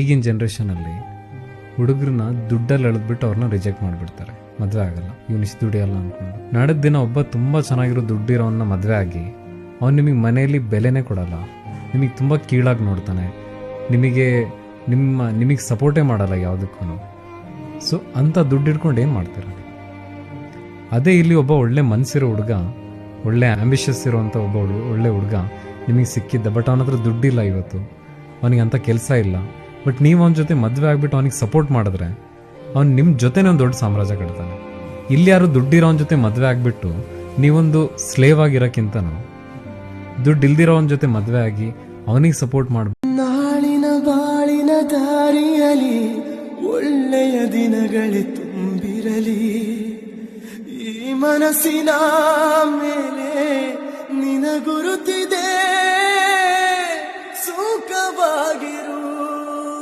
ಈಗಿನ ಜನ್ರೇಷನಲ್ಲಿ ಹುಡುಗರನ್ನ ದುಡ್ಡಲ್ಲಿ ಎಳೆದ್ಬಿಟ್ಟು ಅವ್ರನ್ನ ರಿಜೆಕ್ಟ್ ಮಾಡಿಬಿಡ್ತಾರೆ, ಮದುವೆ ಆಗಲ್ಲ, ಇವ್ನು ಇಷ್ಟು ದುಡಿಯಲ್ಲ ಅಂದ್ಕೊಂಡು. ನಾಡಿದ ದಿನ ಒಬ್ಬ ತುಂಬ ಚೆನ್ನಾಗಿರೋ ದುಡ್ಡಿರೋನ್ನ ಮದುವೆ ಆಗಿ ಅವ್ನು ನಿಮಗೆ ಮನೆಯಲ್ಲಿ ಬೆಲೆನೇ ಕೊಡಲ್ಲ, ನಿಮಗೆ ತುಂಬ ಕೀಳಾಗಿ ನೋಡ್ತಾನೆ, ನಿಮಗೆ ಸಪೋರ್ಟೇ ಮಾಡಲ್ಲ ಯಾವುದಕ್ಕೂ. ಸೊ ಅಂಥ ದುಡ್ಡು ಇಟ್ಕೊಂಡು ಏನು ಮಾಡ್ತೀರ? ಅದೇ ಇಲ್ಲಿ ಒಬ್ಬ ಒಳ್ಳೆ ಮನಸ್ಸಿರೋ ಹುಡುಗ, ಒಳ್ಳೆ ಆಂಬಿಷಸ್ ಇರೋವಂಥ ಒಬ್ಬ ಒಳ್ಳೆ ಹುಡುಗ ನಿಮಗೆ ಸಿಕ್ಕಿದ್ದ. ಬಟ್ ಅವನ ಹತ್ರ ದುಡ್ಡಿಲ್ಲ, ಇವತ್ತು ಅವನಿಗೆ ಅಂಥ ಕೆಲಸ ಇಲ್ಲ. ಬಟ್ ನೀವು ಅವನ ಜೊತೆ ಮದುವೆ ಆಗಿಬಿಟ್ಟು ಅವನಿಗೆ ಸಪೋರ್ಟ್ ಮಾಡಿದ್ರೆ ಅವ್ನು ನಿಮ್ಮ ಜೊತೆನೇ ಒಂದು ದೊಡ್ಡ ಸಾಮ್ರಾಜ್ಯ ಕಟ್ತಾನೆ. ಇಲ್ಲಿ ಯಾರು ದುಡ್ಡಿರೋವನ ಜೊತೆ ಮದುವೆ ಆಗಿಬಿಟ್ಟು ನೀವೊಂದು ಸ್ಲೇವ್ ಆಗಿರೋಕ್ಕಿಂತನೂ ದುಡ್ಡು ಇಲ್ದಿರೋವನ ಜೊತೆ ಮದುವೆ ಆಗಿ ಅವನಿಗೆ ಸಪೋರ್ಟ್ ಮಾಡಿ ನಾಳಿನ ಬಾಳಿನ ದಾರಿಯಲಿ ಒಳ್ಳೆಯ ದಿನಗಳೇ ತುಂಬಿರಲಿ. ಈ ಮನಸ್ಸಿನ ಮೇಲೆ ನಿನ ಗುರುತಿದೆ, ಸುಖವಾಗಿರು.